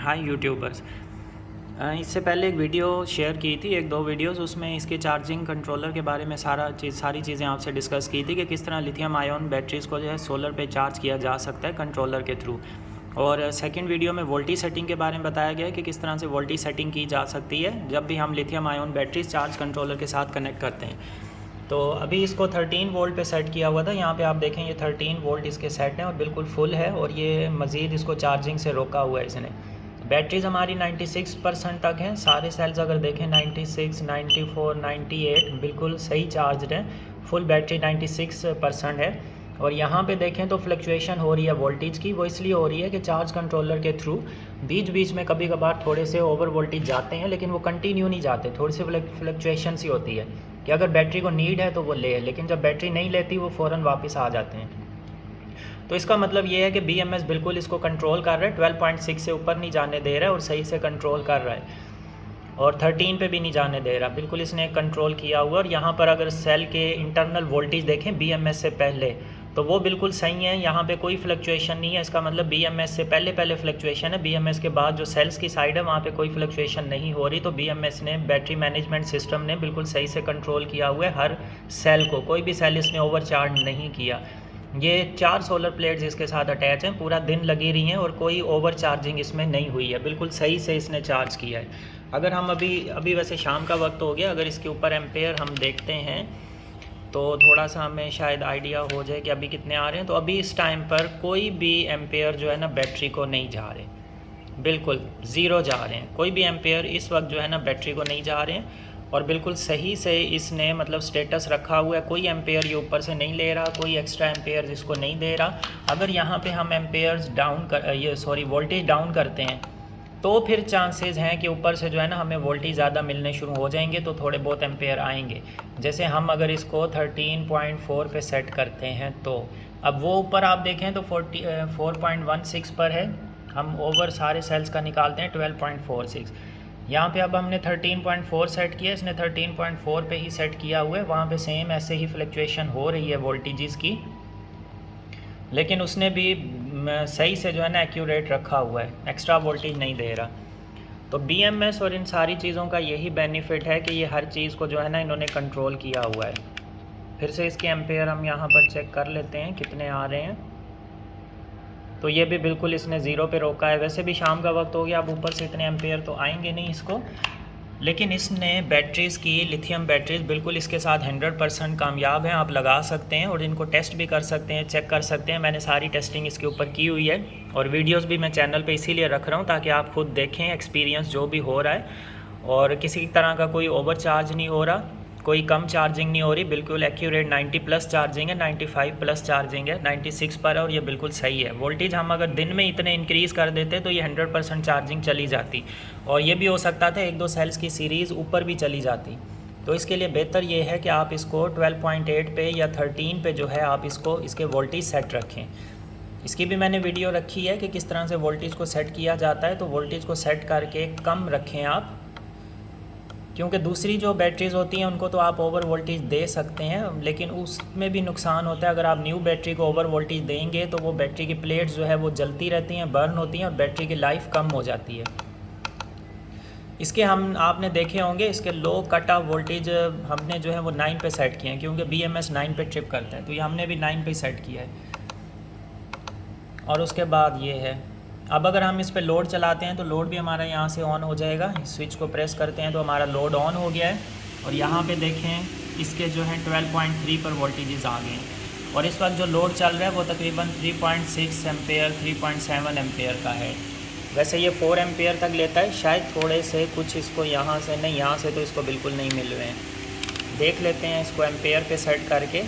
हाय YouTubers. इससे पहले एक वीडियो शेयर की थी, एक दो वीडियोस, उसमें इसके चार्जिंग कंट्रोलर के बारे में सारी चीज़ें आपसे डिस्कस की थी कि किस तरह लिथियम आयन बैटरीज़ को जो है सोलर पे चार्ज किया जा सकता है कंट्रोलर के थ्रू। और सेकंड वीडियो में वोल्टेज सेटिंग के बारे में बताया गया है कि किस तरह से वोल्टेज सेटिंग की जा सकती है जब भी हम lithium ion batteries charge controller के साथ कनेक्ट करते हैं। तो अभी इसको 13 वोल्ट पे सेट किया हुआ था। यहाँ पे आप देखें ये 13 वोल्ट इसके सेट हैं और बिल्कुल फुल है, और ये मज़ीद इसको चार्जिंग से रोका हुआ है इसने। बैटरीज हमारी 96% तक हैं। सारे सेल्स अगर देखें 96, 94, 98 बिल्कुल सही चार्ज हैं। फुल बैटरी 96% है। और यहाँ पे देखें तो फ्लक्चुएशन हो रही है वोल्टेज की। वो इसलिए हो रही है कि चार्ज कंट्रोलर के थ्रू बीच बीच में कभी कभार थोड़े से ओवर वोल्टेज जाते हैं, लेकिन वो कंटिन्यू नहीं जाते, थोड़ी सी फ्लक्चुएशन सी होती है कि अगर बैटरी को नीड है तो वो ले, लेकिन जब बैटरी नहीं लेती वो फ़ौरन वापस आ जाते हैं। तो इसका मतलब ये है कि BMS बिल्कुल इसको कंट्रोल कर रहा है, 12.6 से ऊपर नहीं जाने दे रहा है और सही से कंट्रोल कर रहा है, और 13 पे भी नहीं जाने दे रहा, बिल्कुल इसने कंट्रोल किया हुआ। और यहाँ पर अगर सेल के इंटरनल वोल्टेज देखें BMS से पहले तो वो बिल्कुल सही है, यहाँ पे कोई फ्लक्चुएशन नहीं है। इसका मतलब BMS से पहले फ्लक्चुएशन है, BMS के बाद जो सेल्स की साइड है वहाँ पे कोई फ्लक्चुएशन नहीं हो रही। तो BMS ने, बैटरी मैनेजमेंट सिस्टम ने बिल्कुल सही से कंट्रोल किया हुआ है हर सेल को, कोई भी सेल इसने ओवरचार्ज नहीं किया। ये 4 सोलर प्लेट्स इसके साथ अटैच हैं, पूरा दिन लगी रही हैं और कोई ओवर चार्जिंग इसमें नहीं हुई है, बिल्कुल सही से इसने चार्ज किया है। अगर हम अभी वैसे शाम का वक्त हो गया, अगर इसके ऊपर एम्पेयर हम देखते हैं तो थोड़ा सा हमें शायद आइडिया हो जाए कि अभी कितने आ रहे हैं। तो अभी इस टाइम पर कोई भी एम्पेयर जो है ना बैटरी को नहीं जा रहे, बिल्कुल ज़ीरो जा रहे हैं। कोई भी एम्पेयर इस वक्त जो है ना बैटरी को नहीं जा रहे हैं, और बिल्कुल सही से इसने मतलब स्टेटस रखा हुआ है। कोई एम्पेयर ये ऊपर से नहीं ले रहा, कोई एक्स्ट्रा एम्पेयर इसको नहीं दे रहा। अगर यहाँ पे हम एम्पेयर्स डाउन कर वोल्टेज डाउन करते हैं तो फिर चांसेस हैं कि ऊपर से जो है ना हमें वोल्टेज ज़्यादा मिलने शुरू हो जाएंगे, तो थोड़े बहुत एम्पेयर आएंगे। जैसे हम अगर इसको 13.4 पे सेट करते हैं तो अब वो ऊपर आप देखें तो 4.16 पर है। हम ओवर सारे सेल्स का निकालते हैं 12.46। यहाँ पे अब हमने 13.4 सेट किया, इसने 13.4 पे ही सेट किया हुआ है। वहाँ पे सेम ऐसे ही फ्लक्चुएशन हो रही है वोल्टेजेस की, लेकिन उसने भी सही से जो है ना एक्यूरेट रखा हुआ है, एक्स्ट्रा वोल्टेज नहीं दे रहा। तो BMS और इन सारी चीज़ों का यही बेनिफिट है कि ये हर चीज़ को जो है ना इन्होंने कंट्रोल किया हुआ है। फिर से इसके एम्पेयर हम यहाँ पर चेक कर लेते हैं कितने आ रहे हैं। तो ये भी बिल्कुल इसने ज़ीरो पे रोका है। वैसे भी शाम का वक्त हो गया, अब ऊपर से इतने एम्पेयर तो आएंगे नहीं इसको, लेकिन इसने बैटरीज़ की, लिथियम बैटरीज बिल्कुल इसके साथ 100% कामयाब हैं। आप लगा सकते हैं और इनको टेस्ट भी कर सकते हैं, चेक कर सकते हैं। मैंने सारी टेस्टिंग इसके ऊपर की हुई है और वीडियोस भी मैं चैनल पे इसीलिए रख रहा हूँ ताकि आप खुद देखें एक्सपीरियंस जो भी हो रहा है, और किसी तरह का कोई ओवर चार्ज नहीं हो रहा, कोई कम चार्जिंग नहीं हो रही, बिल्कुल एक्यूरेट 90+ चार्जिंग है, 95+ चार्जिंग है, 96 पर है, और ये बिल्कुल सही है। वोल्टेज हम अगर दिन में इतने इंक्रीज़ कर देते तो ये 100% चार्जिंग चली जाती, और ये भी हो सकता था 1-2 सेल्स की सीरीज़ ऊपर भी चली जाती। तो इसके लिए बेहतर ये है कि आप इसको 12.8 पे या 13 पे जो है आप इसके वोल्टेज सेट रखें। इसकी भी मैंने वीडियो रखी है कि किस तरह से वोल्टेज को सेट किया जाता है। तो वोल्टेज को सेट करके कम रखें आप, क्योंकि दूसरी जो बैटरीज़ होती हैं उनको तो आप ओवर वोल्टेज दे सकते हैं, लेकिन उसमें भी नुकसान होता है। अगर आप न्यू बैटरी को ओवर वोल्टेज देंगे तो वो बैटरी की प्लेट्स जो है वो जलती रहती हैं, बर्न होती हैं, और बैटरी की लाइफ कम हो जाती है। इसके आपने देखे होंगे इसके लो कट ऑफ वोल्टेज हमने जो है वो 9 पे सेट किए हैं, क्योंकि BMS 9 पे ट्रिप करता है, तो ये हमने भी 9 पे सेट किया है। और उसके बाद ये है, अब अगर हम इस पे लोड चलाते हैं तो लोड भी हमारा यहाँ से ऑन हो जाएगा। स्विच को प्रेस करते हैं तो हमारा लोड ऑन हो गया है, और यहाँ पे देखें इसके जो है 12.3 पर वोल्टेजेस आ गए हैं। और इस वक्त जो लोड चल रहा है वो तकरीबन 3.6 एम्पेयर 3.7 एम्पेयर का है। वैसे ये 4 एम्पेयर तक लेता है, शायद थोड़े से कुछ इसको यहाँ से नहीं, यहाँ से तो इसको बिल्कुल नहीं मिल रहे हैं। देख लेते हैं इसको एम्पेयर पे सेट करके।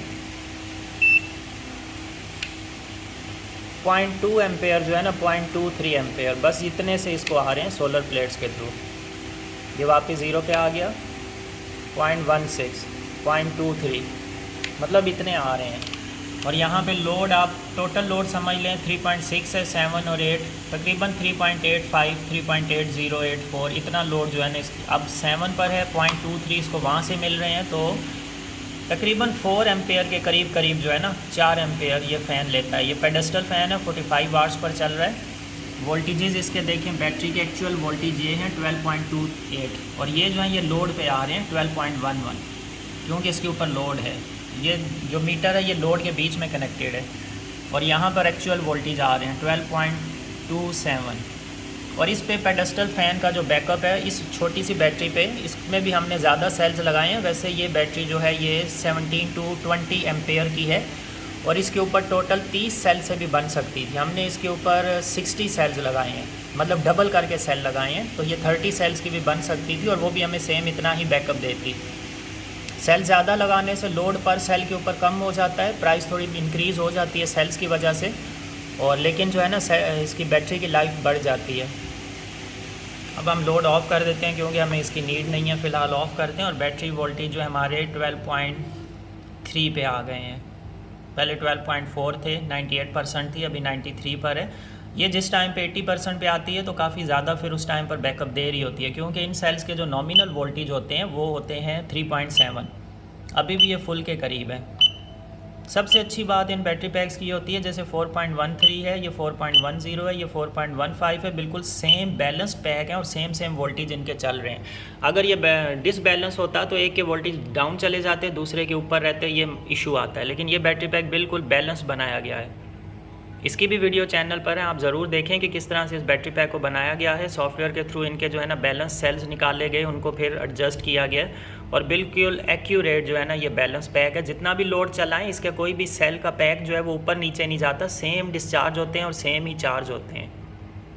0.2 एम्पेयर जो है ना, 0.23 एम्पेयर, बस इतने से इसको आ रहे हैं सोलर प्लेट्स के थ्रू। ये वापस ज़ीरो पे आ गया, 0.16, 0.23, मतलब इतने आ रहे हैं। और यहाँ पे लोड आप टोटल लोड समझ लें 3.6 है, 7 और 8 तकरीबन 3.85, 3.8084 इतना लोड जो है ना इसकी। अब 7 पर है, 0.23 इसको वहाँ से मिल रहे हैं, तो तकरीबन 4 एम्पेयर के करीब जो है ना, 4 एम्पेयर ये फ़ैन लेता है। ये पेडेस्टल फ़ैन है, 45 वाट्स पर चल रहा है, वोल्टेजेस इसके देखें, बैटरी के एक्चुअल वोल्टेज ये हैं 12.28 और ये जो है ये लोड पे आ रहे हैं 12.11, क्योंकि इसके ऊपर लोड है। ये जो मीटर है ये लोड के बीच में कनेक्टेड है और यहाँ पर एक्चुअल वोल्टेज आ रहे हैं 12.27। और इस पे पेडेस्टल फ़ैन का जो बैकअप है इस छोटी सी बैटरी पे, इसमें भी हमने ज़्यादा सेल्स लगाए हैं। वैसे ये बैटरी जो है ये 17 to 20 एम्पेयर की है और इसके ऊपर टोटल 30 सेल से भी बन सकती थी। हमने इसके ऊपर 60 सेल्स लगाए हैं, मतलब डबल करके सेल लगाए हैं, तो ये 30 सेल्स की भी बन सकती थी और वो भी हमें सेम इतना ही बैकअप देती। सेल ज़्यादा लगाने से लोड पर सेल के ऊपर कम हो जाता है, प्राइस थोड़ी इंक्रीज़ हो जाती है सेल्स की वजह से, और लेकिन जो है ना इसकी बैटरी की लाइफ बढ़ जाती है। अब हम लोड ऑफ़ कर देते हैं क्योंकि हमें इसकी नीड नहीं है, फ़िलहाल ऑफ़ करते हैं। और बैटरी वोल्टेज जो है हमारे 12.3 पे आ गए हैं। पहले 12.4 थे, 98% थी, अभी 93 पर है। ये जिस टाइम पे 80% पे आती है तो काफ़ी ज़्यादा फिर उस टाइम पर बैकअप दे रही होती है, क्योंकि इन सेल्स के जो नॉमिनल वोल्टेज होते हैं वो होते हैं 3.7। अभी भी ये फुल के करीब है। सबसे अच्छी बात इन बैटरी पैक्स की होती है, जैसे 4.13 है, ये 4.10 है, ये 4.15 है, बिल्कुल सेम बैलेंस पैक है और सेम वोल्टेज इनके चल रहे हैं। अगर ये डिसबैलेंस होता तो एक के वोल्टेज डाउन चले जाते, दूसरे के ऊपर रहते, ये इशू आता है। लेकिन ये बैटरी पैक बिल्कुल बैलेंस बनाया गया है। इसकी भी वीडियो चैनल पर है, आप ज़रूर देखें कि किस तरह से इस बैटरी पैक को बनाया गया है। सॉफ्टवेयर के थ्रू इनके जो है ना बैलेंस सेल्स निकाले गए, उनको फिर एडजस्ट किया गया और बिल्कुल एक्यूरेट जो है ना ये बैलेंस पैक है। जितना भी लोड चलाएं इसके कोई भी सेल का पैक जो है वो ऊपर नीचे नहीं जाता, सेम डिस्चार्ज होते हैं और सेम ही चार्ज होते हैं।